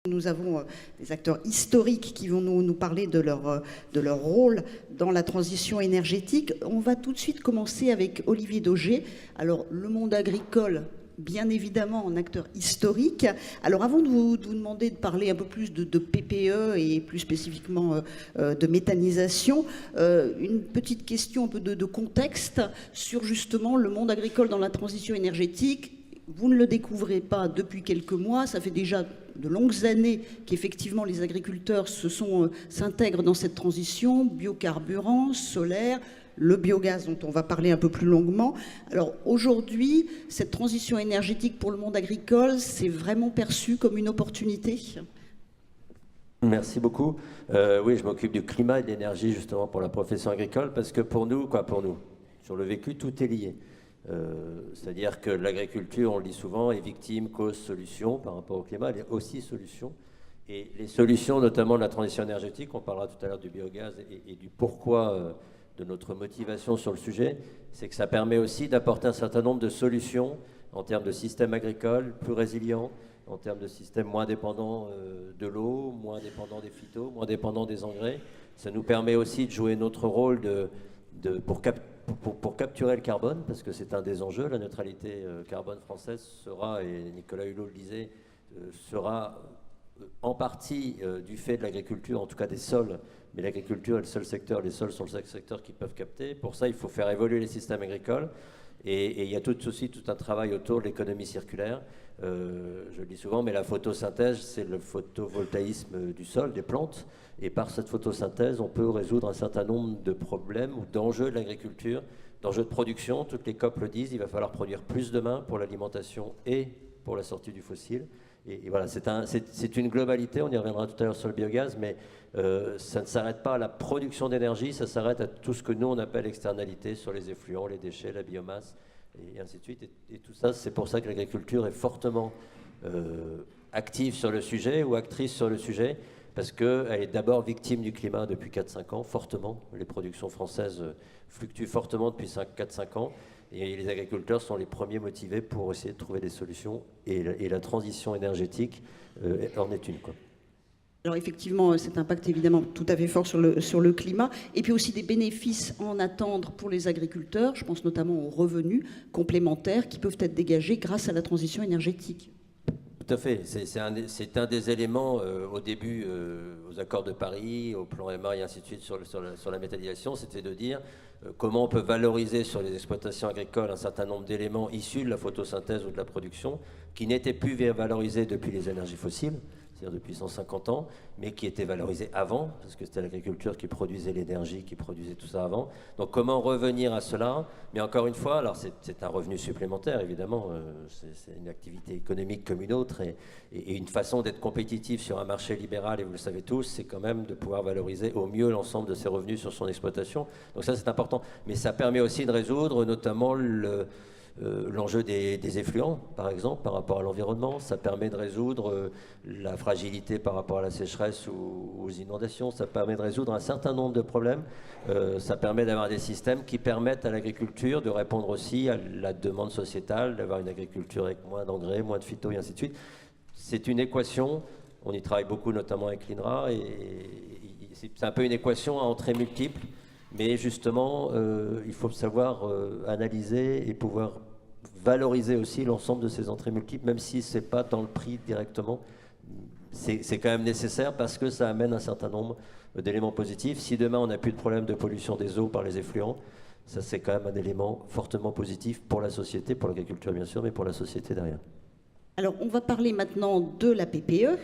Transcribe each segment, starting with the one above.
Nous avons des acteurs historiques qui vont nous parler de leur rôle dans la transition énergétique. On va tout de suite commencer avec Olivier Dauger. Alors, le monde agricole, bien évidemment, un acteur historique. Alors, avant de vous demander de parler un peu plus de PPE et plus spécifiquement de méthanisation, une petite question un peu de contexte sur justement le monde agricole dans la transition énergétique. Vous ne le découvrez pas depuis quelques mois, ça fait déjà de longues années qu'effectivement les agriculteurs s'intègrent dans cette transition, biocarburants, solaire, le biogaz dont on va parler un peu plus longuement. Alors aujourd'hui, cette transition énergétique pour le monde agricole, c'est vraiment perçu comme une opportunité ? Merci beaucoup. Oui, je m'occupe du climat et de l'énergie justement pour la profession agricole parce que pour nous, sur le vécu, tout est lié. C'est-à-dire que l'agriculture, on le dit souvent, est victime, cause, solution par rapport au climat, elle est aussi solution. Et les solutions, notamment de la transition énergétique, on parlera tout à l'heure du biogaz et du pourquoi de notre motivation sur le sujet, c'est que ça permet aussi d'apporter un certain nombre de solutions en termes de système agricole plus résilient, en termes de système moins dépendant de l'eau, moins dépendant des phytos, moins dépendant des engrais. Ça nous permet aussi de jouer notre rôle pour capturer le carbone, parce que c'est un des enjeux. La neutralité carbone française sera, et Nicolas Hulot le disait, sera en partie du fait de l'agriculture, en tout cas des sols, mais l'agriculture est le seul secteur, les sols sont le seul secteur qui peuvent capter. Pour ça, il faut faire évoluer les systèmes agricoles, et il y a aussi tout un travail autour de l'économie circulaire. Je le dis souvent, mais la photosynthèse, c'est le photovoltaïsme du sol, des plantes. Et par cette photosynthèse, on peut résoudre un certain nombre de problèmes ou d'enjeux de l'agriculture, d'enjeux de production. Toutes les COP le disent, il va falloir produire plus demain pour l'alimentation et pour la sortie du fossile. Et voilà, c'est une globalité, on y reviendra tout à l'heure sur le biogaz, mais ça ne s'arrête pas à la production d'énergie, ça s'arrête à tout ce que nous on appelle externalité sur les effluents, les déchets, la biomasse, et ainsi de suite. Et tout ça, c'est pour ça que l'agriculture est fortement active sur le sujet ou actrice sur le sujet, parce qu'elle est d'abord victime du climat depuis 4-5 ans, fortement. Les productions françaises fluctuent fortement depuis 4-5 ans. Et les agriculteurs sont les premiers motivés pour essayer de trouver des solutions. Et la transition énergétique en est une, quoi. Alors effectivement, cet impact évidemment tout à fait fort sur le climat. Et puis aussi des bénéfices en attendre pour les agriculteurs. Je pense notamment aux revenus complémentaires qui peuvent être dégagés grâce à la transition énergétique. Tout à fait. C'est un des éléments au début, aux accords de Paris, au plan EMA et ainsi de suite sur la méthanisation, c'était de dire comment on peut valoriser sur les exploitations agricoles un certain nombre d'éléments issus de la photosynthèse ou de la production qui n'étaient plus valorisés depuis les énergies fossiles, c'est-à-dire depuis 150 ans, mais qui étaient valorisés avant, parce que c'était l'agriculture qui produisait l'énergie, qui produisait tout ça avant. Donc comment revenir à cela? Mais encore une fois, alors c'est un revenu supplémentaire, évidemment, c'est une activité économique comme une autre, et une façon d'être compétitif sur un marché libéral, et vous le savez tous, c'est quand même de pouvoir valoriser au mieux l'ensemble de ses revenus sur son exploitation. Donc ça, c'est important. Mais ça permet aussi de résoudre notamment l'enjeu des effluents, par exemple, par rapport à l'environnement. Ça permet de résoudre la fragilité par rapport à la sécheresse ou aux inondations. Ça permet de résoudre un certain nombre de problèmes. Ça permet d'avoir des systèmes qui permettent à l'agriculture de répondre aussi à la demande sociétale, d'avoir une agriculture avec moins d'engrais, moins de phyto et ainsi de suite. C'est une équation. On y travaille beaucoup, notamment avec l'INRA. Et c'est un peu une équation à entrées multiples. Mais justement, il faut savoir analyser et pouvoir valoriser aussi l'ensemble de ces entrées multiples, même si ce n'est pas dans le prix directement. C'est quand même nécessaire parce que ça amène un certain nombre d'éléments positifs. Si demain on n'a plus de problème de pollution des eaux par les effluents, ça c'est quand même un élément fortement positif pour la société, pour l'agriculture bien sûr, mais pour la société derrière. Alors, on va parler maintenant de la PPE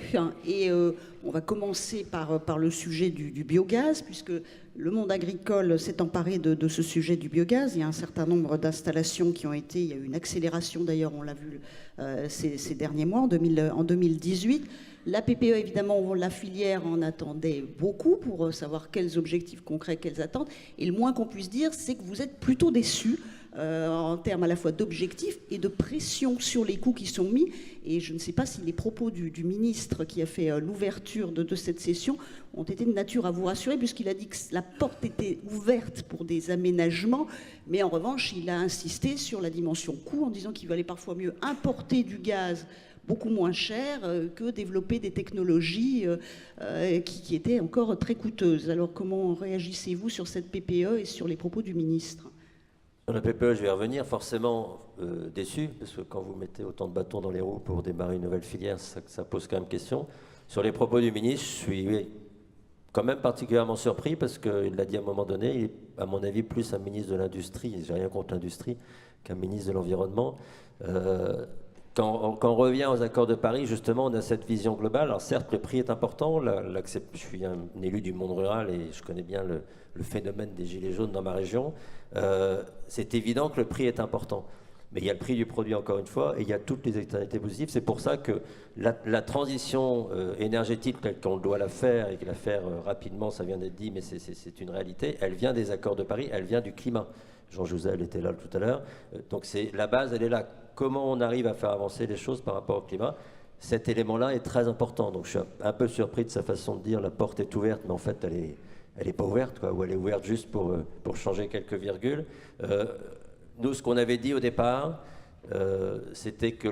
et on va commencer par le sujet du biogaz, puisque le monde agricole s'est emparé de ce sujet du biogaz. Il y a un certain nombre d'installations qui ont été, il y a eu une accélération d'ailleurs, on l'a vu ces derniers mois, en 2018. La PPE, évidemment, la filière en attendait beaucoup pour savoir quels objectifs concrets, quelles attentes. Et le moins qu'on puisse dire, c'est que vous êtes plutôt déçus. En termes à la fois d'objectifs et de pression sur les coûts qui sont mis. Et je ne sais pas si les propos du ministre qui a fait l'ouverture de cette session ont été de nature à vous rassurer, puisqu'il a dit que la porte était ouverte pour des aménagements, mais en revanche, il a insisté sur la dimension coût en disant qu'il valait parfois mieux importer du gaz beaucoup moins cher que développer des technologies qui étaient encore très coûteuses. Alors comment réagissez-vous sur cette PPE et sur les propos du ministre ? Sur la PPE, je vais revenir, forcément déçu, parce que quand vous mettez autant de bâtons dans les roues pour démarrer une nouvelle filière, ça pose quand même question. Sur les propos du ministre, je suis quand même particulièrement surpris, parce qu'il l'a dit à un moment donné, il est, à mon avis, plus un ministre de l'Industrie, et j'ai rien contre l'industrie, qu'un ministre de l'Environnement. Quand on revient aux accords de Paris, justement, on a cette vision globale. Alors certes, le prix est important. Je suis un élu du monde rural et je connais bien le phénomène des gilets jaunes dans ma région. C'est évident que le prix est important. Mais il y a le prix du produit, encore une fois, et il y a toutes les externalités positives. C'est pour ça que la transition énergétique, telle qu'on doit la faire, et que la faire rapidement, ça vient d'être dit, mais c'est une réalité, elle vient des accords de Paris, elle vient du climat. Jean Jouzel était là tout à l'heure. Donc la base, elle est là. Comment on arrive à faire avancer les choses par rapport au climat? Cet élément-là est très important. Donc je suis un peu surpris de sa façon de dire la porte est ouverte, mais en fait elle est pas ouverte, quoi, ou elle est ouverte juste pour changer quelques virgules. Nous, ce qu'on avait dit au départ, c'était que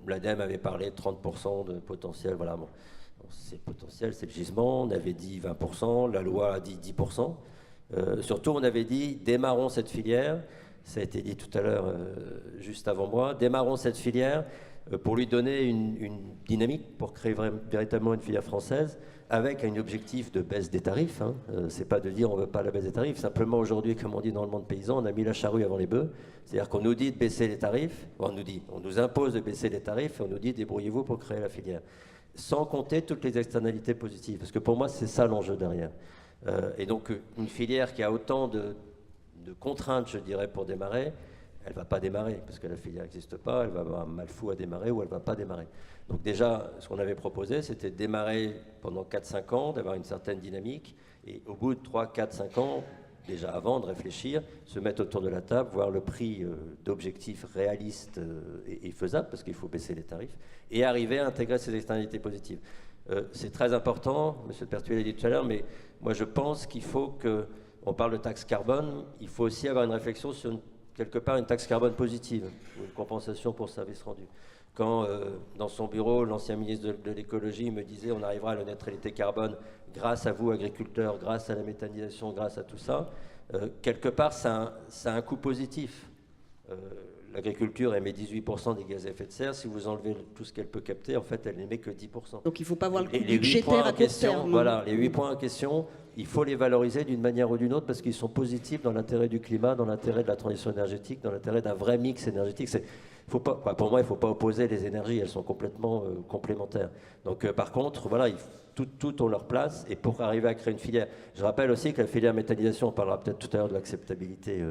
l'ADEME avait parlé de 30% de potentiel. Voilà, bon, c'est potentiel, c'est le gisement. On avait dit 20%, la loi a dit 10%. Surtout, on avait dit démarrons cette filière. Ça a été dit tout à l'heure, juste avant moi. Démarrons cette filière pour lui donner une dynamique, pour créer véritablement une filière française, avec un objectif de baisse des tarifs. Hein. C'est pas de dire on veut pas la baisse des tarifs. Simplement, aujourd'hui, comme on dit dans le monde paysan, on a mis la charrue avant les bœufs. C'est-à-dire qu'on nous dit de baisser les tarifs. On nous impose de baisser les tarifs et on nous dit débrouillez-vous pour créer la filière. Sans compter toutes les externalités positives. Parce que pour moi, c'est ça l'enjeu derrière. Et donc, une filière qui a autant de contraintes, je dirais, pour démarrer, elle ne va pas démarrer, parce que la filière n'existe pas, elle va avoir un mal fou à démarrer ou elle ne va pas démarrer. Donc déjà, ce qu'on avait proposé, c'était de démarrer pendant 4-5 ans, d'avoir une certaine dynamique, et au bout de 3, 4, 5 ans, déjà avant de réfléchir, se mettre autour de la table, voir le prix d'objectifs réalistes et faisables, parce qu'il faut baisser les tarifs, et arriver à intégrer ces externalités positives. C'est très important, M. Pertuis l'a dit tout à l'heure, mais moi je pense qu'il faut que... On parle de taxe carbone, il faut aussi avoir une réflexion sur quelque part une taxe carbone positive, ou une compensation pour service rendu. Quand dans son bureau, l'ancien ministre de l'écologie me disait on arrivera à la neutralité carbone grâce à vous, agriculteurs, grâce à la méthanisation, grâce à tout ça, quelque part ça a un coût positif. L'agriculture émet 18% des gaz à effet de serre. Si vous enlevez tout ce qu'elle peut capter, en fait, elle n'émet que 10%. Donc il ne faut pas voir le coût budgétaire à court terme. Voilà, les 8 points en question, il faut les valoriser d'une manière ou d'une autre parce qu'ils sont positifs dans l'intérêt du climat, dans l'intérêt de la transition énergétique, dans l'intérêt d'un vrai mix énergétique. Pour moi, il ne faut pas opposer les énergies, elles sont complètement complémentaires. Donc par contre, voilà, tout ont leur place et pour arriver à créer une filière. Je rappelle aussi que la filière méthanisation, on parlera peut-être tout à l'heure de l'acceptabilité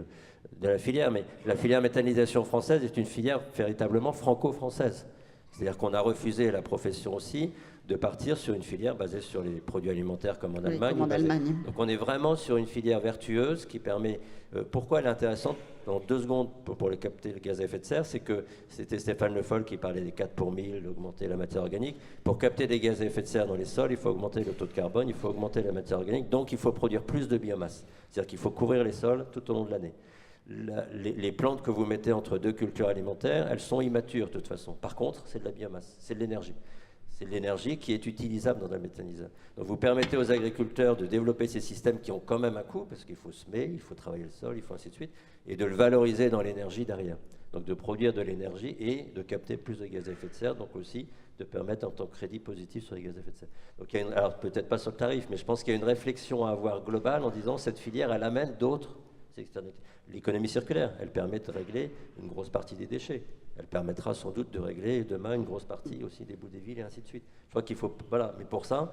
de la filière, mais la filière méthanisation française est une filière véritablement franco-française. C'est-à-dire qu'on a refusé la profession aussi de partir sur une filière basée sur les produits alimentaires comme en Allemagne. Comme en Allemagne. Donc on est vraiment sur une filière vertueuse qui permet... pourquoi elle est intéressante dans 2 secondes pour capter le gaz à effet de serre, c'est que c'était Stéphane Le Foll qui parlait des 4 pour 1000, augmenter la matière organique. Pour capter des gaz à effet de serre dans les sols, il faut augmenter le taux de carbone, il faut augmenter la matière organique, donc il faut produire plus de biomasse. C'est-à-dire qu'il faut couvrir les sols tout au long de l'année. Les plantes que vous mettez entre 2 cultures alimentaires, elles sont immatures de toute façon. Par contre, c'est de la biomasse, c'est de l'énergie. C'est de l'énergie qui est utilisable dans un méthaniseur. Donc vous permettez aux agriculteurs de développer ces systèmes qui ont quand même un coût, parce qu'il faut semer, il faut travailler le sol, il faut ainsi de suite, et de le valoriser dans l'énergie derrière. Donc de produire de l'énergie et de capter plus de gaz à effet de serre, donc aussi de permettre en tant que crédit positif sur les gaz à effet de serre. Donc alors peut-être pas sur le tarif, mais je pense qu'il y a une réflexion à avoir globale en disant cette filière, elle amène d'autres externalités. L'économie circulaire, elle permet de régler une grosse partie des déchets. Elle permettra sans doute de régler demain une grosse partie aussi des bouts des villes et ainsi de suite. Je crois qu'il faut... Voilà, mais pour ça,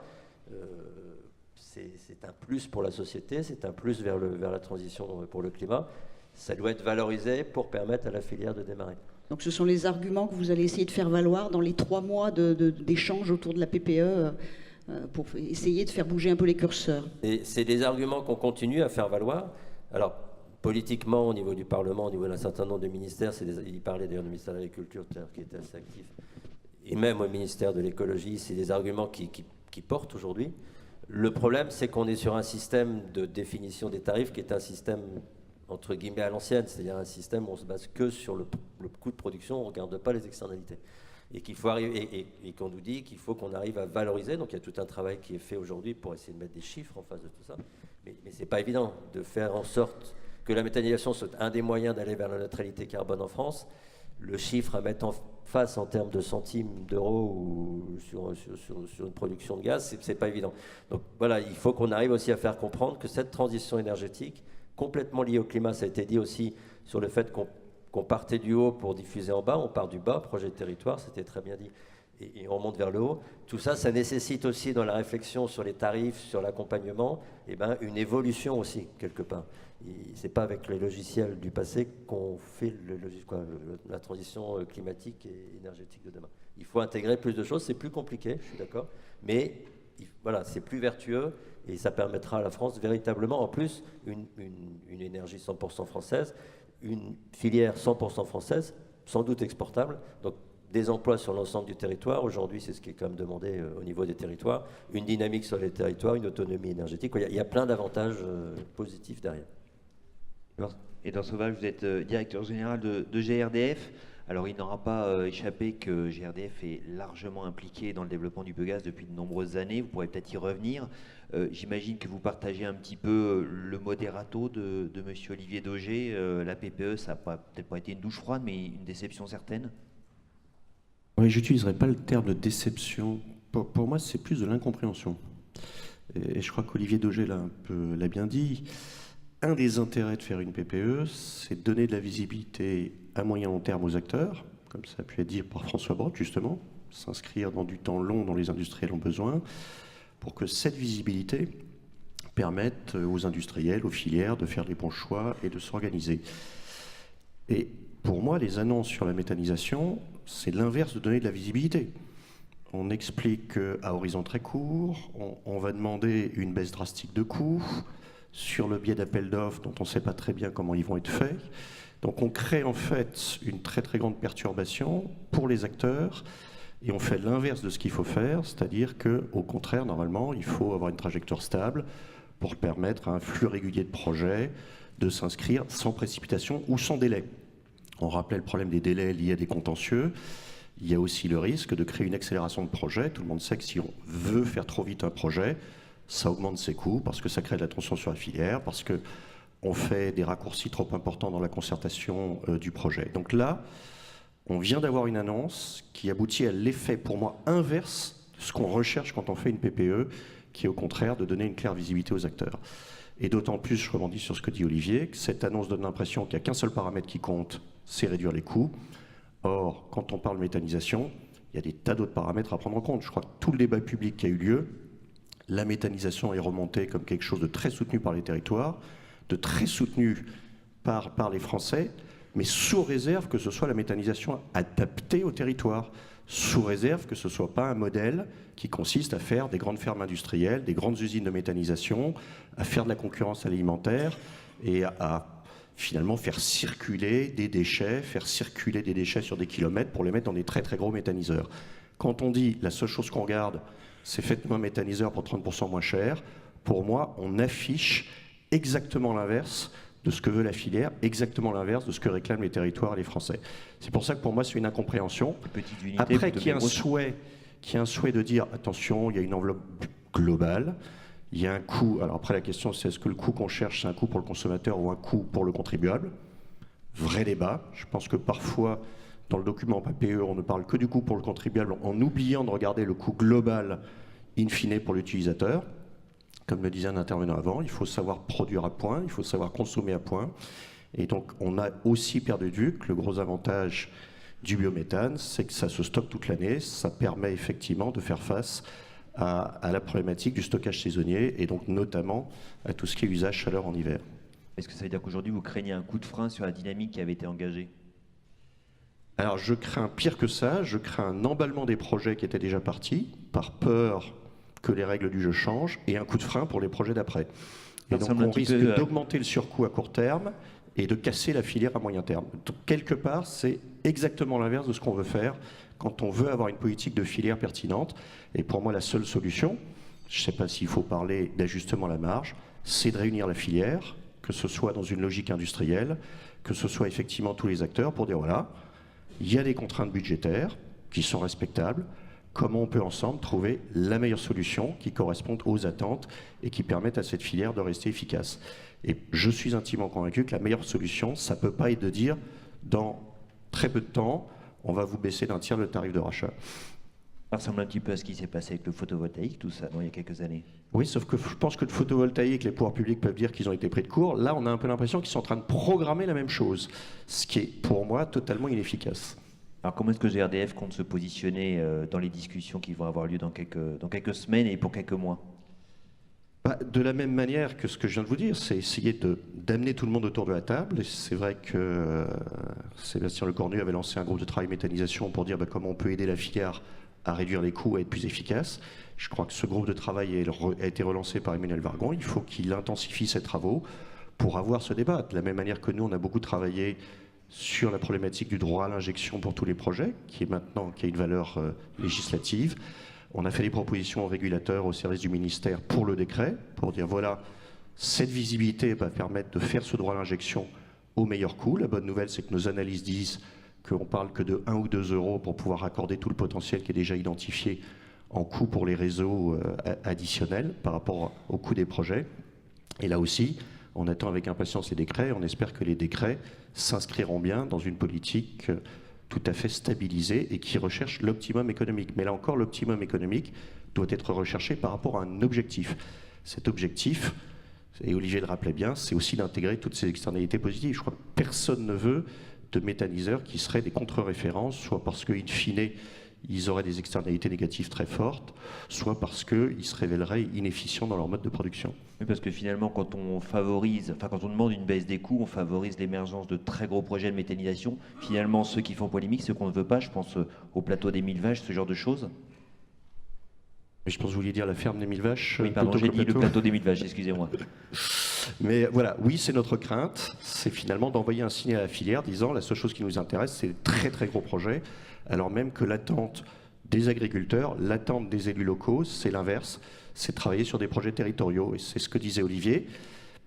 c'est un plus pour la société, c'est un plus vers la transition pour le climat. Ça doit être valorisé pour permettre à la filière de démarrer. Donc ce sont les arguments que vous allez essayer de faire valoir dans les 3 mois d'échange autour de la PPE pour essayer de faire bouger un peu les curseurs. Et c'est des arguments qu'on continue à faire valoir. Alors, politiquement, au niveau du Parlement, au niveau d'un certain nombre de ministères, il parlait d'ailleurs du ministère de l'Agriculture, qui était assez actif, et même au ministère de l'Écologie, c'est des arguments qui portent aujourd'hui. Le problème, c'est qu'on est sur un système de définition des tarifs qui est un système, entre guillemets, à l'ancienne, c'est-à-dire un système où on se base que sur le coût de production, on ne regarde pas les externalités. et qu'il faut arriver, et qu'on nous dit qu'il faut qu'on arrive à valoriser. Donc il y a tout un travail qui est fait aujourd'hui pour essayer de mettre des chiffres en face de tout ça. Mais c'est pas évident de faire en sorte que la méthanisation soit un des moyens d'aller vers la neutralité carbone en France. Le chiffre à mettre en face en termes de centimes d'euros ou sur une production de gaz, c'est pas évident. Donc voilà, il faut qu'on arrive aussi à faire comprendre que cette transition énergétique, complètement liée au climat, ça a été dit aussi sur le fait qu'on partait du haut pour diffuser en bas, on part du bas, projet de territoire, c'était très bien dit, et on monte vers le haut. Tout ça, ça nécessite aussi dans la réflexion sur les tarifs, sur l'accompagnement, une évolution aussi, quelque part. C'est pas avec les logiciels du passé qu'on fait la transition climatique et énergétique de demain. Il faut intégrer plus de choses, c'est plus compliqué, je suis d'accord, mais voilà, c'est plus vertueux et ça permettra à la France véritablement, en plus, une énergie 100% française, une filière 100% française, sans doute exportable, donc des emplois sur l'ensemble du territoire. Aujourd'hui, c'est ce qui est quand même demandé au niveau des territoires, une dynamique sur les territoires, une autonomie énergétique. Il y a plein d'avantages positifs derrière. Edouard Sauvage, vous êtes directeur général de GRDF. Alors, il n'aura pas échappé que GRDF est largement impliqué dans le développement du biogaz depuis de nombreuses années. Vous pourrez peut-être y revenir. J'imagine que vous partagez un petit peu le moderato de M. Olivier Daugé. La PPE, ça n'a peut-être pas été une douche froide, mais une déception certaine. Oui, je n'utiliserai pas le terme de déception. Pour moi, c'est plus de l'incompréhension. Et je crois qu'Olivier Daugé l'a bien dit. Un des intérêts de faire une PPE, c'est de donner de la visibilité à moyen long terme aux acteurs, comme ça a pu être dit par François Brottes, justement, s'inscrire dans du temps long dont les industriels ont besoin, pour que cette visibilité permette aux industriels, aux filières, de faire les bons choix et de s'organiser. Et pour moi, les annonces sur la méthanisation, c'est l'inverse de donner de la visibilité. On explique qu'à horizon très court, on va demander une baisse drastique de coûts, sur le biais d'appels d'offres dont on ne sait pas très bien comment ils vont être faits. Donc on crée en fait une très très grande perturbation pour les acteurs et on fait l'inverse de ce qu'il faut faire, c'est-à-dire qu'au contraire, normalement, il faut avoir une trajectoire stable pour permettre à un flux régulier de projets de s'inscrire sans précipitation ou sans délai. On rappelait le problème des délais liés à des contentieux. Il y a aussi le risque de créer une accélération de projet. Tout le monde sait que si on veut faire trop vite un projet, ça augmente ses coûts parce que ça crée de la tension sur la filière, parce qu'on fait des raccourcis trop importants dans la concertation du projet. Donc là, on vient d'avoir une annonce qui aboutit à l'effet, pour moi, inverse de ce qu'on recherche quand on fait une PPE, qui est au contraire de donner une claire visibilité aux acteurs. Et d'autant plus, je rebondis sur ce que dit Olivier, que cette annonce donne l'impression qu'il n'y a qu'un seul paramètre qui compte, c'est réduire les coûts. Or, quand on parle méthanisation, il y a des tas d'autres paramètres à prendre en compte. Je crois que tout le débat public qui a eu lieu, la méthanisation est remontée comme quelque chose de très soutenu par les territoires, de très soutenu par les Français, mais sous réserve que ce soit la méthanisation adaptée au territoire, sous réserve que ce ne soit pas un modèle qui consiste à faire des grandes fermes industrielles, des grandes usines de méthanisation, à faire de la concurrence alimentaire et à finalement faire circuler des déchets sur des kilomètres pour les mettre dans des très très gros méthaniseurs. Quand on dit la seule chose qu'on regarde, c'est faites-moi un méthaniseur pour 30% moins cher, pour moi, on affiche exactement l'inverse de ce que veut la filière, exactement l'inverse de ce que réclament les territoires et les Français. C'est pour ça que pour moi, c'est une incompréhension. Après, qu'il y ait un souhait de dire, attention, il y a une enveloppe globale, il y a un coût. Alors après, la question, c'est est-ce que le coût qu'on cherche, c'est un coût pour le consommateur ou un coût pour le contribuable? Vrai débat. Je pense que parfois, dans le document PPE, on ne parle que du coût pour le contribuable en oubliant de regarder le coût global in fine pour l'utilisateur. Comme le disait un intervenant avant, il faut savoir produire à point, il faut savoir consommer à point. Et donc, on a aussi perdu de vue que le gros avantage du biométhane, c'est que ça se stocke toute l'année. Ça permet effectivement de faire face à la problématique du stockage saisonnier et donc notamment à tout ce qui est usage chaleur en hiver. Est-ce que ça veut dire qu'aujourd'hui, vous craignez un coup de frein sur la dynamique qui avait été engagée ? Alors, je crains pire que ça. Je crains un emballement des projets qui étaient déjà partis, par peur que les règles du jeu changent, et un coup de frein pour les projets d'après. Et donc, on risque d'augmenter le surcoût à court terme et de casser la filière à moyen terme. Donc, quelque part, c'est exactement l'inverse de ce qu'on veut faire quand on veut avoir une politique de filière pertinente. Et pour moi, la seule solution, je ne sais pas s'il faut parler d'ajustement à la marge, c'est de réunir la filière, que ce soit dans une logique industrielle, que ce soit effectivement tous les acteurs, pour dire voilà, il y a des contraintes budgétaires, qui sont respectables. Comment on peut ensemble trouver la meilleure solution qui corresponde aux attentes et qui permette à cette filière de rester efficace. Et je suis intimement convaincu que la meilleure solution, ça ne peut pas être de dire dans très peu de temps, on va vous baisser d'un tiers le tarif de rachat. Ça ressemble un petit peu à ce qui s'est passé avec le photovoltaïque, tout ça, non, il y a quelques années. Oui, sauf que je pense que le photovoltaïque, les pouvoirs publics peuvent dire qu'ils ont été pris de court. Là, on a un peu l'impression qu'ils sont en train de programmer la même chose, ce qui est pour moi totalement inefficace. Alors comment est-ce que GRDF compte se positionner dans les discussions qui vont avoir lieu dans quelques semaines et pour quelques mois? De la même manière que ce que je viens de vous dire, c'est essayer d'amener tout le monde autour de la table. Et c'est vrai que Sébastien Lecornu avait lancé un groupe de travail méthanisation pour dire comment on peut aider la filière à réduire les coûts, à être plus efficace. Je crois que ce groupe de travail a été relancé par Emmanuel Vargon. Il faut qu'il intensifie ses travaux pour avoir ce débat. De la même manière que nous, on a beaucoup travaillé sur la problématique du droit à l'injection pour tous les projets, qui a une valeur législative. On a fait des propositions aux régulateurs, au service du ministère pour le décret, pour dire voilà, cette visibilité va permettre de faire ce droit à l'injection au meilleur coût. La bonne nouvelle, c'est que nos analyses disent qu'on parle que de 1 ou 2 euros pour pouvoir accorder tout le potentiel qui est déjà identifié en coût pour les réseaux additionnels par rapport au coût des projets. Et là aussi, on attend avec impatience les décrets. On espère que les décrets s'inscriront bien dans une politique tout à fait stabilisée et qui recherche l'optimum économique. Mais là encore, l'optimum économique doit être recherché par rapport à un objectif. Cet objectif, et Olivier le rappelait bien, c'est aussi d'intégrer toutes ces externalités positives. Je crois que personne ne veut de méthaniseurs qui seraient des contre-références, soit parce qu'in fine, ils auraient des externalités négatives très fortes, soit parce qu'ils se révéleraient inefficients dans leur mode de production. Oui, parce que finalement, quand on demande une baisse des coûts, on favorise l'émergence de très gros projets de méthanisation. Finalement, ceux qui font polémique, ceux qu'on ne veut pas, je pense au plateau des 1000 vaches, ce genre de choses. Mais je pense que vous vouliez dire la ferme des 1000 vaches. Oui, pardon, j'ai dit le plateau des 1000 vaches, excusez-moi. Mais voilà, oui, c'est notre crainte, c'est finalement d'envoyer un signal à la filière disant la seule chose qui nous intéresse, c'est les très très gros projets, alors même que l'attente des agriculteurs, l'attente des élus locaux, c'est l'inverse, c'est de travailler sur des projets territoriaux. Et c'est ce que disait Olivier,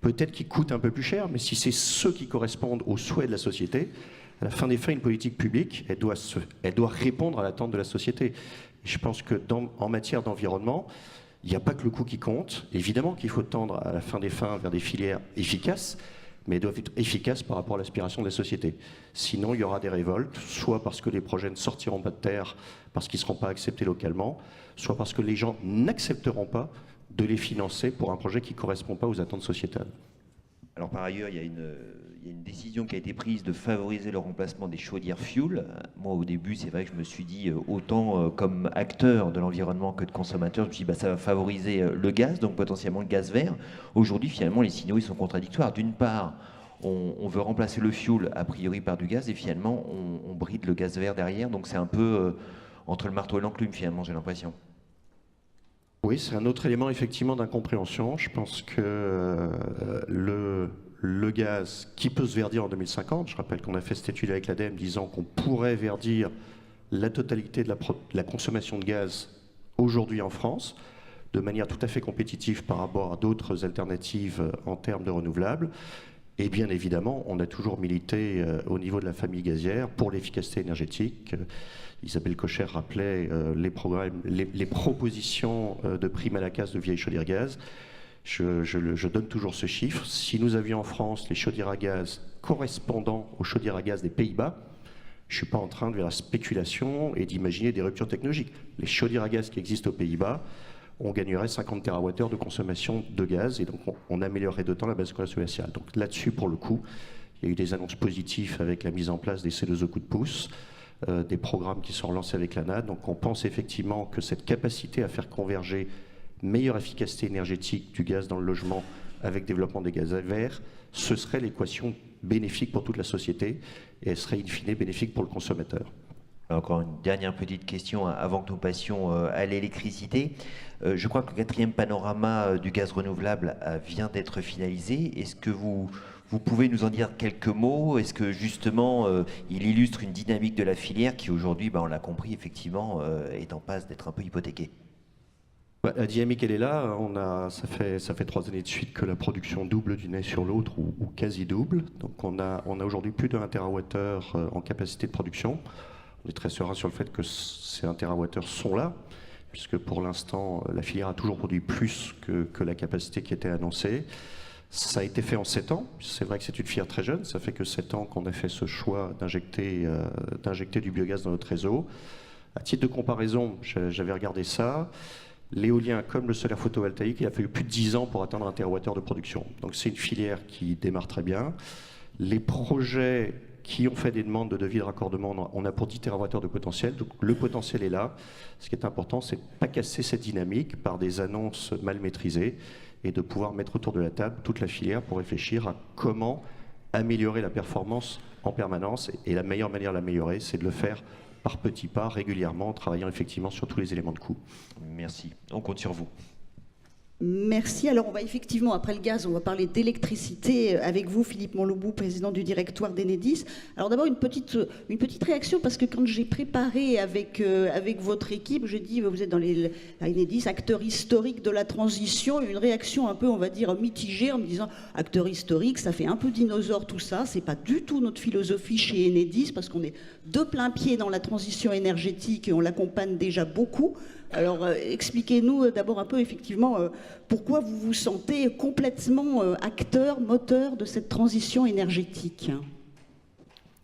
peut-être qu'ils coûtent un peu plus cher, mais si c'est ceux qui correspondent aux souhaits de la société, à la fin des fins, une politique publique, elle doit répondre à l'attente de la société. Et je pense que en matière d'environnement, il n'y a pas que le coût qui compte. Évidemment qu'il faut tendre à la fin des fins vers des filières efficaces, mais elles doivent être efficaces par rapport à l'aspiration de la société. Sinon, il y aura des révoltes, soit parce que les projets ne sortiront pas de terre, parce qu'ils ne seront pas acceptés localement, soit parce que les gens n'accepteront pas de les financer pour un projet qui ne correspond pas aux attentes sociétales. Alors par ailleurs, il y a une décision qui a été prise de favoriser le remplacement des chaudières fuel. Moi, au début, c'est vrai que je me suis dit, autant comme acteur de l'environnement que de consommateur, je me suis dit, ça va favoriser le gaz, donc potentiellement le gaz vert. Aujourd'hui, finalement, les signaux ils sont contradictoires. D'une part, on veut remplacer le fuel, a priori, par du gaz, et finalement, on bride le gaz vert derrière. Donc c'est un peu entre le marteau et l'enclume, finalement, j'ai l'impression. Oui, c'est un autre élément effectivement d'incompréhension. Je pense que le gaz qui peut se verdir en 2050, je rappelle qu'on a fait cette étude avec l'ADEME disant qu'on pourrait verdir la totalité de la consommation de gaz aujourd'hui en France, de manière tout à fait compétitive par rapport à d'autres alternatives en termes de renouvelables. Et bien évidemment, on a toujours milité au niveau de la famille gazière pour l'efficacité énergétique. Isabelle Cocher rappelait les propositions de prime à la casse de vieilles chaudières gaz. Je donne toujours ce chiffre. Si nous avions en France les chaudières à gaz correspondant aux chaudières à gaz des Pays-Bas, je ne suis pas en train de faire la spéculation et d'imaginer des ruptures technologiques. Les chaudières à gaz qui existent aux Pays-Bas, on gagnerait 50 TWh de consommation de gaz et donc on améliorerait d'autant la base commerciale. Donc là-dessus, pour le coup, il y a eu des annonces positives avec la mise en place des C2E coup de pouce, des programmes qui sont relancés avec l'ANAD. Donc on pense effectivement que cette capacité à faire converger meilleure efficacité énergétique du gaz dans le logement avec développement des gaz verts, ce serait l'équation bénéfique pour toute la société et elle serait in fine bénéfique pour le consommateur. Encore une dernière petite question avant que nous passions à l'électricité. Je crois que le 4e panorama du gaz renouvelable vient d'être finalisé. Est-ce que vous pouvez nous en dire quelques mots? Est-ce que justement il illustre une dynamique de la filière qui aujourd'hui, on l'a compris, effectivement, est en passe d'être un peu hypothéquée? La dynamique, elle est là. Ça fait 3 années de suite que la production double d'une année sur l'autre ou quasi double. Donc on a aujourd'hui plus de 1 TWh en capacité de production. On est très serein sur le fait que ces 1 TWh sont là, puisque pour l'instant, la filière a toujours produit plus que la capacité qui était annoncée. Ça a été fait en 7 ans. C'est vrai que c'est une filière très jeune. Ça fait que 7 ans qu'on a fait ce choix d'injecter du biogaz dans notre réseau. À titre de comparaison, j'avais regardé ça. L'éolien, comme le solaire photovoltaïque, il a fallu plus de 10 ans pour atteindre 1 TWh de production. Donc c'est une filière qui démarre très bien. Les projets qui ont fait des demandes de devis de raccordement, on a pour 10 TWh de potentiel. Donc le potentiel est là. Ce qui est important, c'est de ne pas casser cette dynamique par des annonces mal maîtrisées et de pouvoir mettre autour de la table toute la filière pour réfléchir à comment améliorer la performance en permanence. Et la meilleure manière de l'améliorer, c'est de le faire par petits pas, régulièrement, en travaillant effectivement sur tous les éléments de coût. Merci. On compte sur vous. Merci. Alors on va effectivement, après le gaz, on va parler d'électricité avec vous, Philippe Monlobou, président du directoire d'Enedis. Alors d'abord une petite réaction, parce que quand j'ai préparé avec votre équipe, j'ai dit, vous êtes dans à Enedis, acteur historique de la transition, une réaction un peu, on va dire, mitigée, en me disant, acteur historique, ça fait un peu dinosaure tout ça, c'est pas du tout notre philosophie chez Enedis, parce qu'on est de plein pied dans la transition énergétique et on l'accompagne déjà beaucoup. Alors, expliquez-nous d'abord un peu, effectivement, pourquoi vous vous sentez complètement acteur, moteur de cette transition énergétique.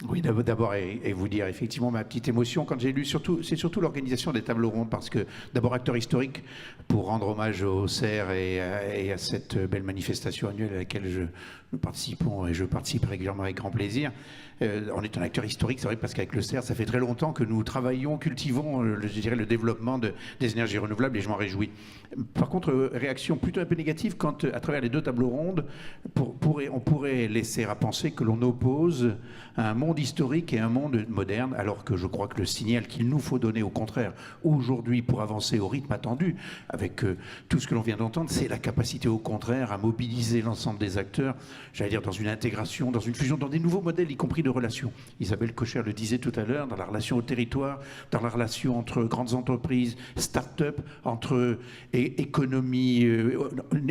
Oui, d'abord, et vous dire effectivement ma petite émotion quand j'ai lu, c'est surtout l'organisation des tables rondes, parce que d'abord acteur historique pour rendre hommage au CER et à cette belle manifestation annuelle à laquelle nous participons et je participe régulièrement avec grand plaisir. On est un acteur historique, c'est vrai, parce qu'avec le CER, ça fait très longtemps que nous travaillons, cultivons, je dirais, le développement des énergies renouvelables, et je m'en réjouis. Par contre, réaction plutôt un peu négative quand, à travers les 2 tables rondes, on pourrait laisser à penser que l'on oppose un monde historique et un monde moderne, alors que je crois que le signal qu'il nous faut donner, au contraire, aujourd'hui, pour avancer au rythme attendu, avec tout ce que l'on vient d'entendre, c'est la capacité, au contraire, à mobiliser l'ensemble des acteurs, j'allais dire, dans une intégration, dans une fusion, dans des nouveaux modèles, y compris de relations. Isabelle Kocher le disait tout à l'heure, dans la relation au territoire, dans la relation entre grandes entreprises, start-up, entre économies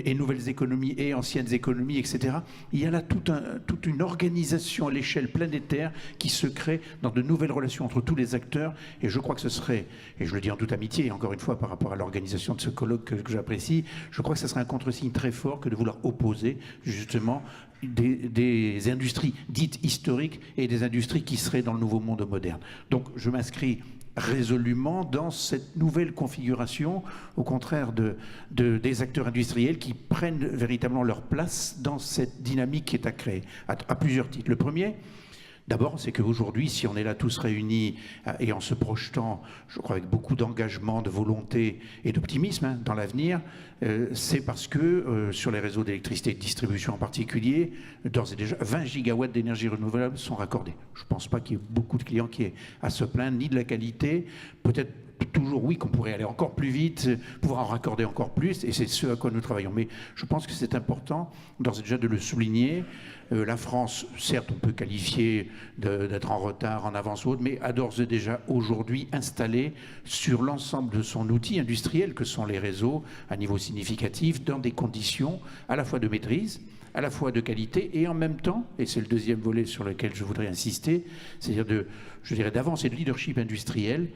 et nouvelles économies et anciennes économies, etc. Il y a là toute une organisation à l'échelle planétaire qui se crée dans de nouvelles relations entre tous les acteurs, et je crois que ce serait, et je le dis en toute amitié, encore une fois par rapport à l'organisation de ce colloque que j'apprécie, je crois que ce serait un contre-signe très fort que de vouloir opposer justement des industries dites historiques et des industries qui seraient dans le nouveau monde moderne. Donc je m'inscris résolument dans cette nouvelle configuration, au contraire des acteurs industriels qui prennent véritablement leur place dans cette dynamique qui est à créer, à plusieurs titres. Le premier, d'abord, c'est qu'aujourd'hui, si on est là tous réunis et en se projetant, je crois, avec beaucoup d'engagement, de volonté et d'optimisme dans l'avenir, c'est parce que sur les réseaux d'électricité et de distribution en particulier, d'ores et déjà, 20 gigawatts d'énergie renouvelable sont raccordés. Je ne pense pas qu'il y ait beaucoup de clients qui aient à se plaindre, ni de la qualité, peut-être toujours, oui, qu'on pourrait aller encore plus vite, pouvoir en raccorder encore plus, et c'est ce à quoi nous travaillons. Mais je pense que c'est important, d'ores et déjà, de le souligner. La France, certes, on peut qualifier d'être en retard, en avance ou autre, mais a d'ores et déjà aujourd'hui installé sur l'ensemble de son outil industriel, que sont les réseaux, à niveau significatif, dans des conditions à la fois de maîtrise, à la fois de qualité, et en même temps, et c'est le deuxième volet sur lequel je voudrais insister, c'est-à-dire je dirais d'avance et de leadership industriel.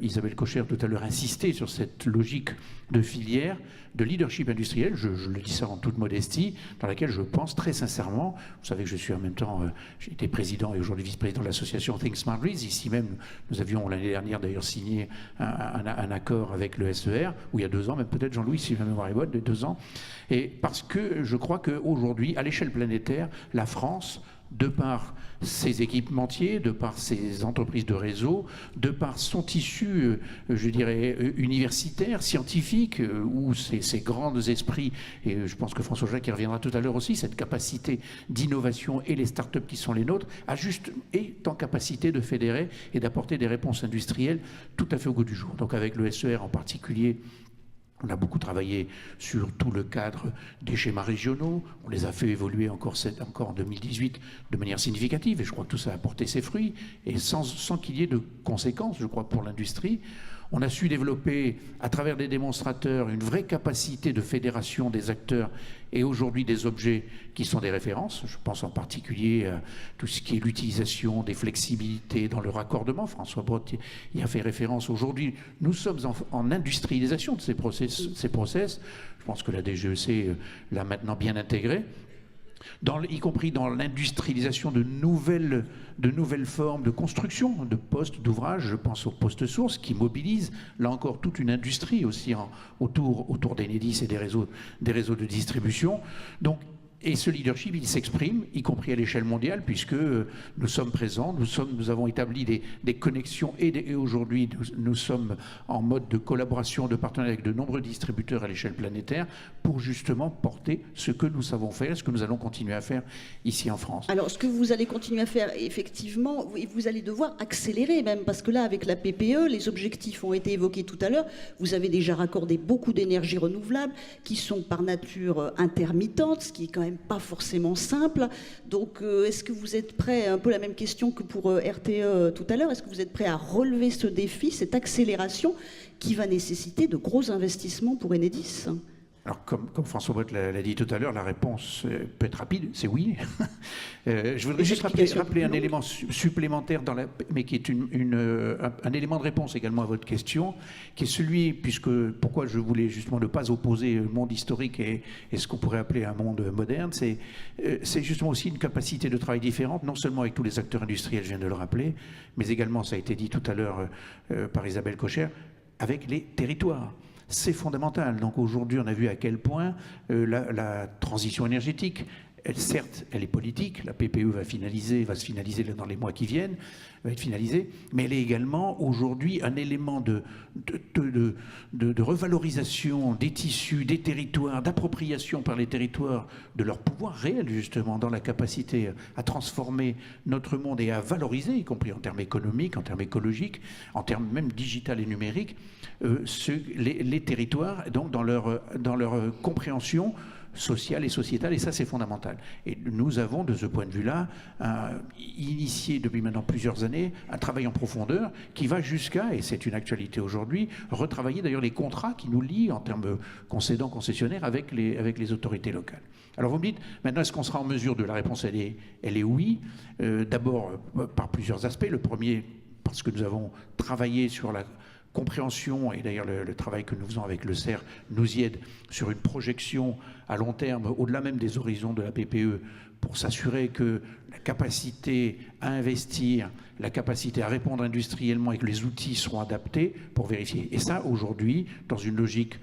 Isabelle Kocher tout à l'heure insistait sur cette logique de filière, de leadership industriel, je le dis ça en toute modestie, dans laquelle je pense très sincèrement, vous savez que je suis en même temps, j'ai été président et aujourd'hui vice-président de l'association Think Smart Grids, ici même, nous avions l'année dernière d'ailleurs signé un accord avec le SER, où il y a 2 ans, même peut-être Jean-Louis, si ma mémoire est bonne, de 2 ans, et parce que je crois qu'aujourd'hui, à l'échelle planétaire, la France, de par ses équipementiers, de par ses entreprises de réseau, de par son tissu, je dirais, universitaire, scientifique, où ces grands esprits, et je pense que François Jacques y reviendra tout à l'heure aussi, cette capacité d'innovation et les start-up qui sont les nôtres, est en capacité de fédérer et d'apporter des réponses industrielles tout à fait au goût du jour. Donc avec le SER en particulier, on a beaucoup travaillé sur tout le cadre des schémas régionaux. On les a fait évoluer encore en 2018 de manière significative. Et je crois que tout ça a porté ses fruits. Et sans qu'il y ait de conséquences, je crois, pour l'industrie. On a su développer, à travers des démonstrateurs, une vraie capacité de fédération des acteurs et aujourd'hui des objets qui sont des références. Je pense en particulier à tout ce qui est l'utilisation des flexibilités dans le raccordement. François Brotte y a fait référence. Aujourd'hui, nous sommes en industrialisation de ces process. Je pense que la DGEC l'a maintenant bien intégré. Y compris dans l'industrialisation de nouvelles formes de construction, de postes, d'ouvrages. Je pense aux postes sources qui mobilisent, là encore, toute une industrie aussi autour d'Enedis et des réseaux de distribution. Donc, et ce leadership, il s'exprime, y compris à l'échelle mondiale, puisque nous sommes présents, nous avons établi des connexions et aujourd'hui, nous sommes en mode de collaboration, de partenariat avec de nombreux distributeurs à l'échelle planétaire pour justement porter ce que nous savons faire, ce que nous allons continuer à faire ici en France. Alors, ce que vous allez continuer à faire, effectivement, vous allez devoir accélérer même, parce que là, avec la PPE, les objectifs ont été évoqués tout à l'heure. Vous avez déjà raccordé beaucoup d'énergies renouvelables qui sont par nature intermittentes, ce qui est quand même pas forcément simple. Donc, est-ce que vous êtes prêt, un peu la même question que pour RTE tout à l'heure, est-ce que vous êtes prêt à relever ce défi, cette accélération qui va néciter de gros investissements pour Enedis ? Alors, comme François Brotte l'a dit tout à l'heure, la réponse peut être rapide, c'est oui. Je voudrais juste rappeler un élément supplémentaire, mais qui est un élément de réponse également à votre question, qui est celui, pourquoi je voulais justement ne pas opposer le monde historique et ce qu'on pourrait appeler un monde moderne, c'est justement aussi une capacité de travail différente, non seulement avec tous les acteurs industriels, je viens de le rappeler, mais également, ça a été dit tout à l'heure par Isabelle Kocher, avec les territoires. C'est fondamental. Donc aujourd'hui, on a vu à quel point la transition énergétique, certes, elle est politique. La PPE va se finaliser dans les mois qui viennent, va être finalisée, mais elle est également aujourd'hui un élément de revalorisation des tissus, des territoires, d'appropriation par les territoires de leur pouvoir réel, justement, dans la capacité à transformer notre monde et à valoriser, y compris en termes économiques, en termes écologiques, en termes même digital et numériques, les territoires, donc dans leur compréhension sociale et sociétale, et ça c'est fondamental. Et nous avons de ce point de vue-là initié depuis maintenant plusieurs années un travail en profondeur qui va jusqu'à, et c'est une actualité aujourd'hui, retravailler d'ailleurs les contrats qui nous lient en termes concédants-concessionnaires avec les autorités locales. Alors vous me dites, maintenant est-ce qu'on sera en mesure de... La réponse elle est oui, d'abord par plusieurs aspects. Le premier, parce que nous avons travaillé sur la compréhension, et d'ailleurs le travail que nous faisons avec le CER nous y aide sur une projection à long terme, au-delà même des horizons de la PPE, pour s'assurer que la capacité à investir, la capacité à répondre industriellement et que les outils seront adaptés pour vérifier. Et ça, aujourd'hui, dans une logique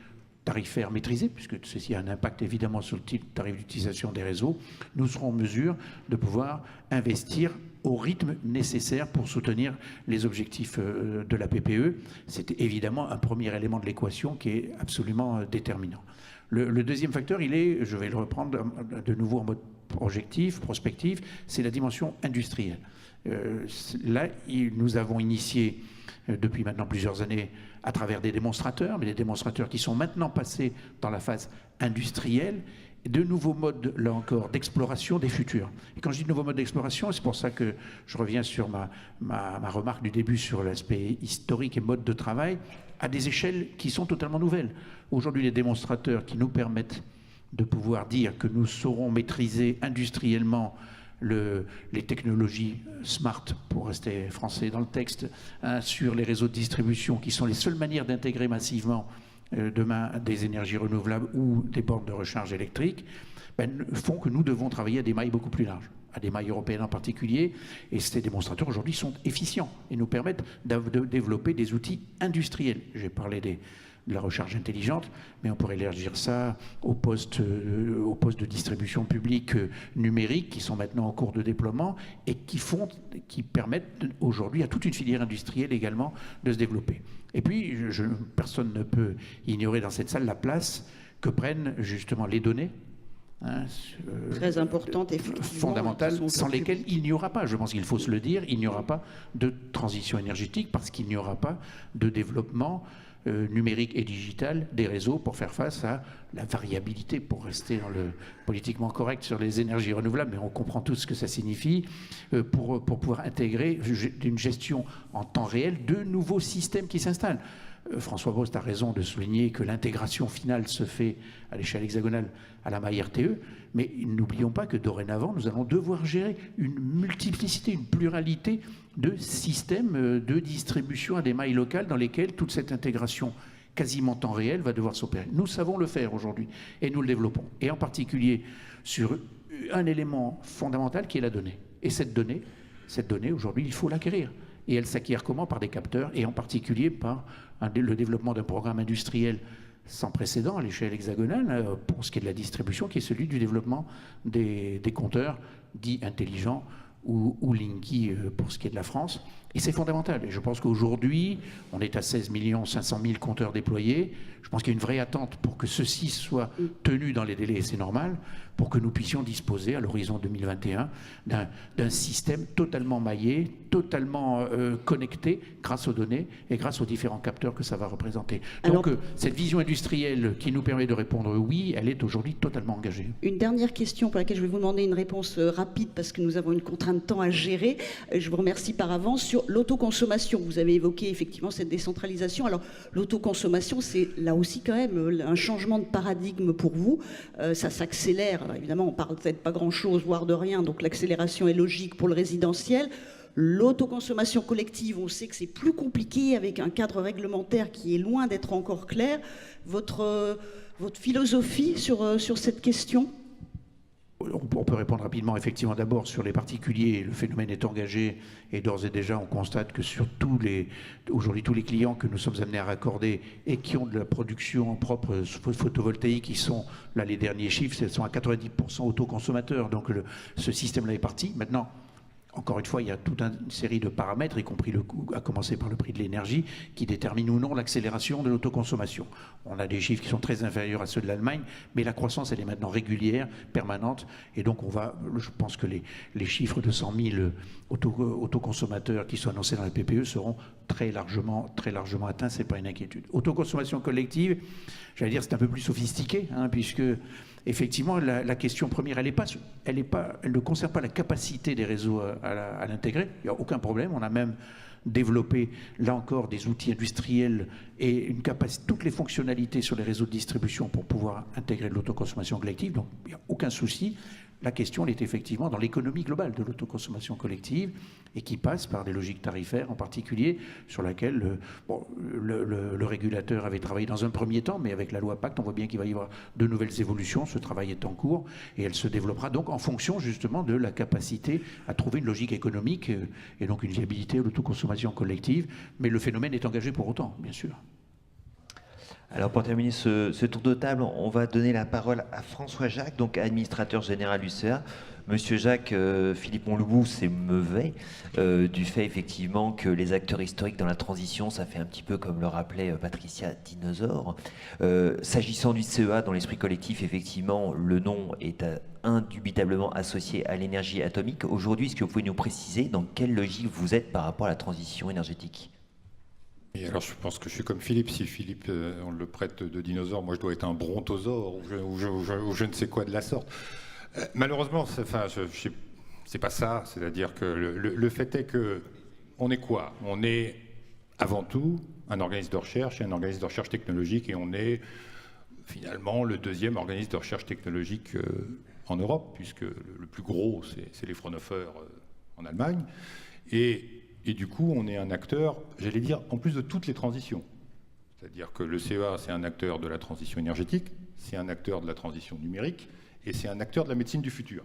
tarifaire maîtrisée, puisque ceci a un impact évidemment sur le tarif d'utilisation des réseaux, nous serons en mesure de pouvoir investir au rythme nécessaire pour soutenir les objectifs de la PPE. C'est évidemment un premier élément de l'équation qui est absolument déterminant. Le deuxième facteur, je vais le reprendre de nouveau en mode prospectif, c'est la dimension industrielle. Là, nous avons initié depuis maintenant plusieurs années à travers des démonstrateurs, mais des démonstrateurs qui sont maintenant passés dans la phase industrielle, de nouveaux modes, là encore, d'exploration des futurs. Et quand je dis de nouveaux modes d'exploration, c'est pour ça que je reviens sur ma remarque du début sur l'aspect historique et mode de travail, à des échelles qui sont totalement nouvelles. Aujourd'hui, les démonstrateurs qui nous permettent de pouvoir dire que nous saurons maîtriser industriellement les technologies smart, pour rester français dans le texte, sur les réseaux de distribution, qui sont les seules manières d'intégrer massivement demain des énergies renouvelables ou des bornes de recharge électrique, font que nous devons travailler à des mailles beaucoup plus larges, à des mailles européennes en particulier. Et ces démonstrateurs aujourd'hui sont efficients et nous permettent de développer des outils industriels. J'ai parlé de la recharge intelligente, mais on pourrait élargir ça aux postes de distribution publique numérique qui sont maintenant en cours de déploiement et qui permettent aujourd'hui à toute une filière industrielle également de se développer. Et puis, personne ne peut ignorer dans cette salle la place que prennent justement les données, très importantes et fondamentales, sans lesquelles il n'y aura pas, je pense qu'il faut se le dire, il n'y aura pas de transition énergétique parce qu'il n'y aura pas de développement numérique et digital des réseaux pour faire face à la variabilité, pour rester dans le politiquement correct sur les énergies renouvelables, mais on comprend tout ce que ça signifie, pour pouvoir intégrer une gestion en temps réel de nouveaux systèmes qui s'installent. François Braust a raison de souligner que l'intégration finale se fait à l'échelle hexagonale à la maille RTE, mais n'oublions pas que dorénavant, nous allons devoir gérer une multiplicité, une pluralité de systèmes de distribution à des mailles locales dans lesquelles toute cette intégration quasiment temps réel va devoir s'opérer. Nous savons le faire aujourd'hui et nous le développons, et en particulier sur un élément fondamental qui est la donnée. Et cette donnée aujourd'hui, il faut l'acquérir. Et elle s'acquiert comment? Par des capteurs, et en particulier par le développement d'un programme industriel sans précédent à l'échelle hexagonale pour ce qui est de la distribution, qui est celui du développement des compteurs dits intelligents ou Linky pour ce qui est de la France. Et c'est fondamental. Et je pense qu'aujourd'hui, on est à 16 500 000 compteurs déployés. Je pense qu'il y a une vraie attente pour que ceci soit tenu dans les délais, et c'est normal, pour que nous puissions disposer à l'horizon 2021 d'un système totalement maillé, totalement connecté grâce aux données et grâce aux différents capteurs que ça va représenter. Donc cette vision industrielle qui nous permet de répondre oui, elle est aujourd'hui totalement engagée. Une dernière question pour laquelle je vais vous demander une réponse rapide parce que nous avons une contrainte de temps à gérer. Je vous remercie par avance. Sur l'autoconsommation, vous avez évoqué effectivement cette décentralisation. Alors l'autoconsommation, c'est là aussi quand même un changement de paradigme pour vous. Ça s'accélère. Alors, évidemment, on parle peut-être pas grand-chose, voire de rien, donc l'accélération est logique pour le résidentiel. L'autoconsommation collective, on sait que c'est plus compliqué avec un cadre réglementaire qui est loin d'être encore clair. Votre philosophie sur cette question ? On peut répondre rapidement, effectivement, d'abord sur les particuliers, le phénomène est engagé et d'ores et déjà on constate que sur aujourd'hui tous les clients que nous sommes amenés à raccorder et qui ont de la production propre photovoltaïque, ils sont, là les derniers chiffres, ils sont à 90% autoconsommateurs, donc ce système-là est parti. Maintenant, encore une fois, il y a toute une série de paramètres, y compris le coût, à commencer par le prix de l'énergie, qui déterminent ou non l'accélération de l'autoconsommation. On a des chiffres qui sont très inférieurs à ceux de l'Allemagne, mais la croissance, elle est maintenant régulière, permanente, et donc je pense que les chiffres de 100 000 autoconsommateurs qui sont annoncés dans la PPE seront très largement atteints, c'est pas une inquiétude. Autoconsommation collective, j'allais dire, c'est un peu plus sophistiqué, puisque effectivement, la question première, elle ne concerne pas la capacité des réseaux à l'intégrer. Il n'y a aucun problème. On a même développé, là encore, des outils industriels et toutes les fonctionnalités sur les réseaux de distribution pour pouvoir intégrer de l'autoconsommation collective. Donc, il n'y a aucun souci. La question, elle est effectivement dans l'économie globale de l'autoconsommation collective et qui passe par des logiques tarifaires en particulier sur laquelle le régulateur avait travaillé dans un premier temps, mais avec la loi Pacte, on voit bien qu'il va y avoir de nouvelles évolutions. Ce travail est en cours et elle se développera donc en fonction justement de la capacité à trouver une logique économique et donc une viabilité de l'autoconsommation collective. Mais le phénomène est engagé pour autant, bien sûr. Alors pour terminer ce tour de table, on va donner la parole à François Jacques, donc administrateur général du CA. Monsieur Jacques, Philippe Montlouboux s'émeuvait du fait effectivement que les acteurs historiques dans la transition, ça fait un petit peu comme le rappelait Patricia, dinosaure. S'agissant du CEA, dans l'esprit collectif, effectivement, le nom est indubitablement associé à l'énergie atomique. Aujourd'hui, est-ce que vous pouvez nous préciser dans quelle logique vous êtes par rapport à la transition énergétique ? Et alors je pense que je suis comme Philippe. Si Philippe, on le prête de dinosaure, moi je dois être un brontosaure ou je ne sais quoi de la sorte. Malheureusement, c'est pas ça. C'est-à-dire que le fait est que on est quoi? On est avant tout un organisme de recherche et un organisme de recherche technologique, et on est finalement le deuxième organisme de recherche technologique en Europe, puisque le plus gros c'est les Fraunhofer en Allemagne. Et du coup, on est un acteur, j'allais dire, en plus de toutes les transitions. C'est-à-dire que le CEA, c'est un acteur de la transition énergétique, c'est un acteur de la transition numérique, et c'est un acteur de la médecine du futur.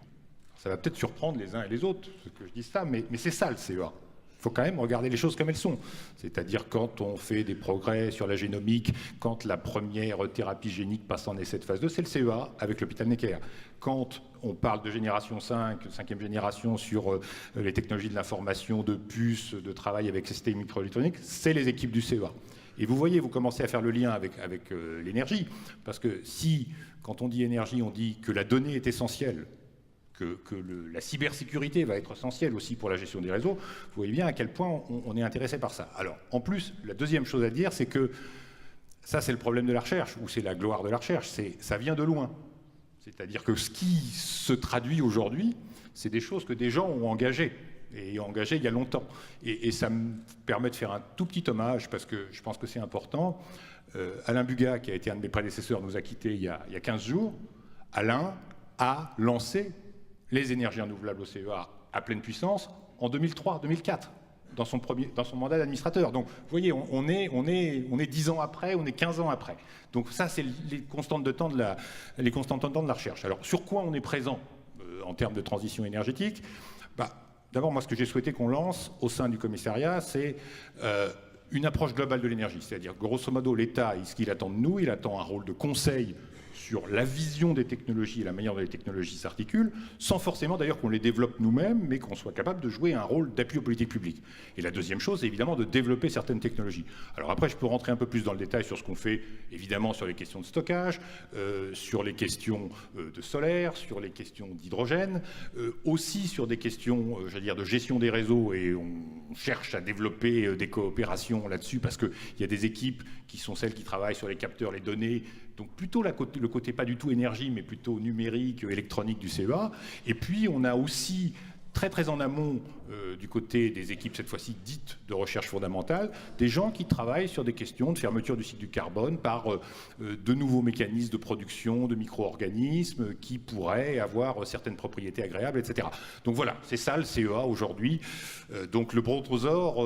Ça va peut-être surprendre les uns et les autres, ce que je dis ça, mais c'est ça le CEA. Il faut quand même regarder les choses comme elles sont. C'est-à-dire quand on fait des progrès sur la génomique, quand la première thérapie génique passe en essai de phase 2, c'est le CEA avec l'hôpital Necker. Quand on parle de génération 5, 5e génération sur les technologies de l'information, de puces, de travail avec ces systèmes microélectroniques, c'est les équipes du CEA. Et vous voyez, vous commencez à faire le lien avec l'énergie, parce que si, quand on dit énergie, on dit que la donnée est essentielle, que la cybersécurité va être essentielle aussi pour la gestion des réseaux, vous voyez bien à quel point on est intéressé par ça. Alors, en plus, la deuxième chose à dire, c'est que ça, c'est le problème de la recherche, ou c'est la gloire de la recherche, ça vient de loin. C'est-à-dire que ce qui se traduit aujourd'hui, c'est des choses que des gens ont engagées. et engagé il y a longtemps. Et ça me permet de faire un tout petit hommage, parce que je pense que c'est important. Alain Bugat, qui a été un de mes prédécesseurs, nous a quittés il y a 15 jours. Alain a lancé les énergies renouvelables au CEA à pleine puissance en 2003-2004, dans son mandat d'administrateur. Donc, vous voyez, on est 10 ans après, on est 15 ans après. Donc ça, c'est les constantes de temps de la recherche. Alors, sur quoi on est présent en termes de transition énergétique? D'abord, moi, ce que j'ai souhaité qu'on lance au sein du commissariat, c'est une approche globale de l'énergie. C'est-à-dire, grosso modo, l'État, ce qu'il attend de nous, il attend un rôle de conseil sur la vision des technologies et la manière dont les technologies s'articulent, sans forcément d'ailleurs qu'on les développe nous-mêmes, mais qu'on soit capable de jouer un rôle d'appui aux politiques publiques. Et la deuxième chose, c'est évidemment de développer certaines technologies. Alors après, je peux rentrer un peu plus dans le détail sur ce qu'on fait, évidemment, sur les questions de stockage, sur les questions de solaire, sur les questions d'hydrogène, aussi sur des questions, j'allais dire, de gestion des réseaux, et on cherche à développer des coopérations là-dessus, parce qu'il y a des équipes qui sont celles qui travaillent sur les capteurs, les données, donc plutôt le côté pas du tout énergie, mais plutôt numérique, électronique du CEA. Et puis on a aussi très très en amont du côté des équipes, cette fois-ci dites de recherche fondamentale, des gens qui travaillent sur des questions de fermeture du cycle du carbone par de nouveaux mécanismes de production de micro-organismes qui pourraient avoir certaines propriétés agréables, etc. Donc voilà, c'est ça le CEA aujourd'hui. Donc le brontosaure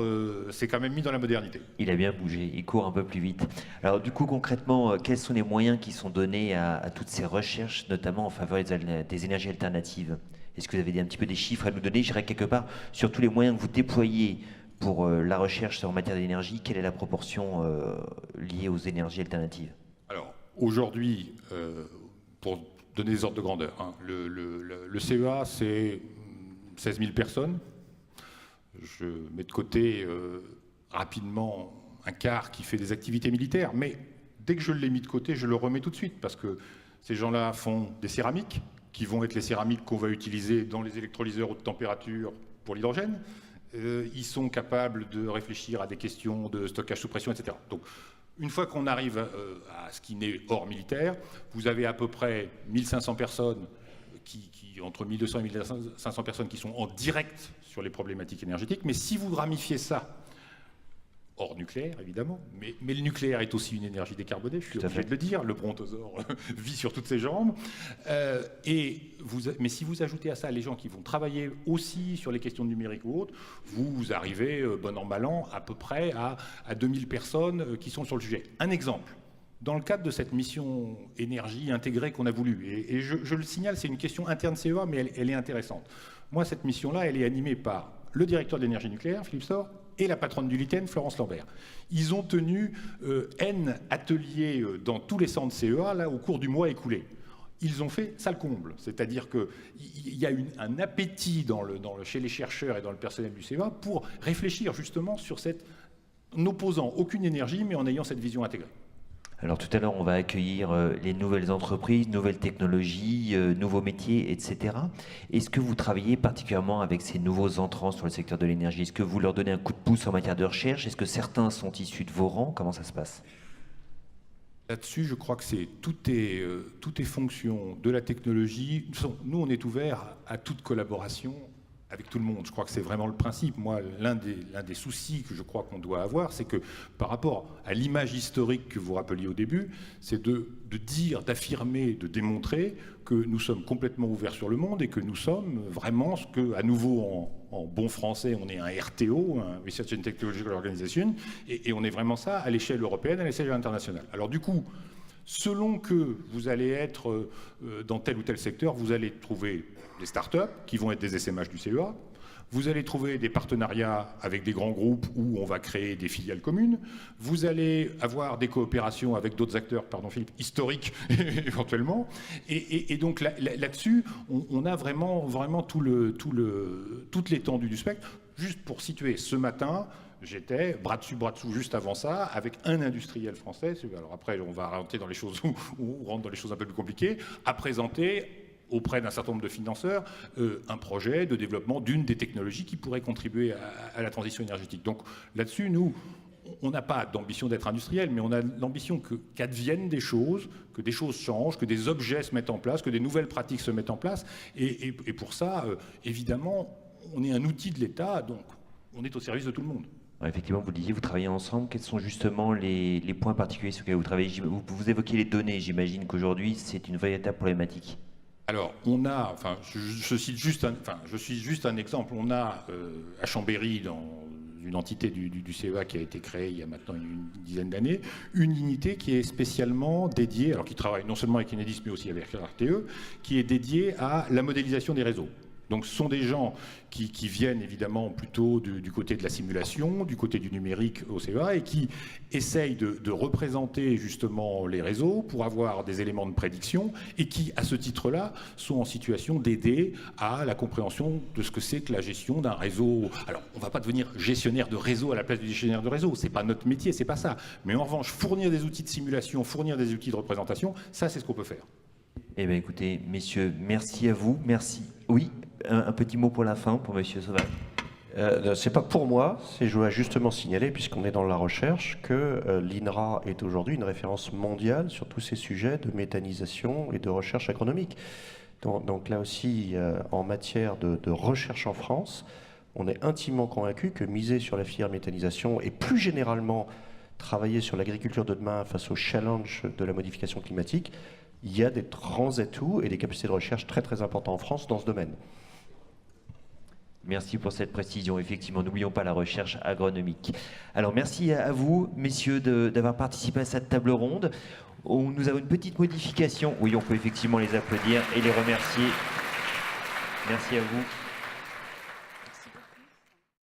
s'est quand même mis dans la modernité. Il a bien bougé, il court un peu plus vite. Alors du coup, concrètement, quels sont les moyens qui sont donnés à toutes ces recherches, notamment en faveur des énergies alternatives ? Est-ce que vous avez un petit peu des chiffres à nous donner? Je dirais quelque part, sur tous les moyens que vous déployez pour la recherche en matière d'énergie, quelle est la proportion liée aux énergies alternatives? Alors, aujourd'hui, pour donner des ordres de grandeur, hein, le CEA, c'est 16 000 personnes. Je mets de côté rapidement un quart qui fait des activités militaires, mais dès que je l'ai mis de côté, je le remets tout de suite, parce que ces gens-là font des céramiques, qui vont être les céramiques qu'on va utiliser dans les électrolyseurs haute température pour l'hydrogène. Ils sont capables de réfléchir à des questions de stockage sous pression, etc. Donc, une fois qu'on arrive à ce qui n'est hors militaire, vous avez à peu près 1500 personnes, entre 1200 et 1500 personnes qui sont en direct sur les problématiques énergétiques. Mais si vous ramifiez ça, hors nucléaire, évidemment, mais le nucléaire est aussi une énergie décarbonée, je suis obligé de le dire, le brontosaure vit sur toutes ses jambes, mais si vous ajoutez à ça les gens qui vont travailler aussi sur les questions numériques ou autres, vous arrivez, bon an, mal an, à peu près à 2000 personnes qui sont sur le sujet. Un exemple, dans le cadre de cette mission énergie intégrée qu'on a voulu, et je le signale, c'est une question interne CEA, mais elle est intéressante. Moi, cette mission-là, elle est animée par le directeur de l'énergie nucléaire, Philippe Sor, et la patronne du LITEN, Florence Lambert. Ils ont tenu N ateliers dans tous les centres CEA là, au cours du mois écoulé. Ils ont fait ça le comble, c'est-à-dire qu'il y a un appétit chez les chercheurs et dans le personnel du CEA pour réfléchir justement sur n'opposant aucune énergie, mais en ayant cette vision intégrée. Alors tout à l'heure, on va accueillir les nouvelles entreprises, nouvelles technologies, nouveaux métiers, etc. Est-ce que vous travaillez particulièrement avec ces nouveaux entrants sur le secteur de l'énergie? Est-ce que vous leur donnez un coup de pouce en matière de recherche? Est-ce que certains sont issus de vos rangs? Comment ça se passe? Là-dessus, je crois que tout est fonction de la technologie. Nous, on est ouvert à toute collaboration avec tout le monde. Je crois que c'est vraiment le principe. Moi, l'un des soucis que je crois qu'on doit avoir, c'est que par rapport à l'image historique que vous rappeliez au début, c'est de dire, d'affirmer, de démontrer que nous sommes complètement ouverts sur le monde et que nous sommes vraiment ce que, à nouveau en bon français, on est un RTO, un Research and Technological Organization, et on est vraiment ça à l'échelle européenne, à l'échelle internationale. Alors du coup, selon que vous allez être dans tel ou tel secteur, vous allez trouver des startups qui vont être des SMH du CEA, vous allez trouver des partenariats avec des grands groupes où on va créer des filiales communes, vous allez avoir des coopérations avec d'autres acteurs, pardon Philippe, historiques éventuellement, et donc là-dessus, on a vraiment toute l'étendue du spectre. Juste pour situer, ce matin, j'étais bras dessous juste avant ça avec un industriel français. Alors après, on va rentrer dans les choses où on rentre dans les choses un peu plus compliquées, à présenter auprès d'un certain nombre de financeurs un projet de développement d'une des technologies qui pourrait contribuer à la transition énergétique. Donc là-dessus, nous, on n'a pas d'ambition d'être industriel, mais on a l'ambition qu'adviennent des choses, que des choses changent, que des objets se mettent en place, que des nouvelles pratiques se mettent en place. Et pour ça, évidemment, on est un outil de l'État, donc on est au service de tout le monde. Ouais, effectivement, vous le disiez, vous travaillez ensemble. Quels sont justement les points particuliers sur lesquels vous travaillez? Vous évoquez les données, j'imagine qu'aujourd'hui, c'est une véritable problématique. Alors, on a, enfin, je suis juste un exemple. On a à Chambéry, dans une entité du CEA qui a été créée il y a maintenant une dizaine d'années, une unité qui est spécialement dédiée, alors qui travaille non seulement avec Enedis mais aussi avec RTE, qui est dédiée à la modélisation des réseaux. Donc ce sont des gens qui viennent évidemment plutôt du côté de la simulation, du côté du numérique au CEA, et qui essayent de représenter justement les réseaux pour avoir des éléments de prédiction, et qui, à ce titre-là, sont en situation d'aider à la compréhension de ce que c'est que la gestion d'un réseau. Alors, on ne va pas devenir gestionnaire de réseau à la place du gestionnaire de réseau, c'est pas notre métier, c'est pas ça. Mais en revanche, fournir des outils de simulation, fournir des outils de représentation, ça c'est ce qu'on peut faire. Eh bien écoutez, messieurs, merci à vous, merci. Oui, un petit mot pour la fin, pour monsieur Sauval. C'est pas pour moi, je dois justement signaler, puisqu'on est dans la recherche, que l'INRA est aujourd'hui une référence mondiale sur tous ces sujets de méthanisation et de recherche agronomique. Donc là aussi, en matière de recherche en France, on est intimement convaincu que miser sur la filière méthanisation et plus généralement travailler sur l'agriculture de demain face au challenge de la modification climatique, il y a des grands atouts et des capacités de recherche très très importantes en France dans ce domaine. Merci pour cette précision. Effectivement, n'oublions pas la recherche agronomique. Alors, merci à vous, messieurs, d'avoir participé à cette table ronde. Nous avons une petite modification. Oui, on peut effectivement les applaudir et les remercier. Merci à vous.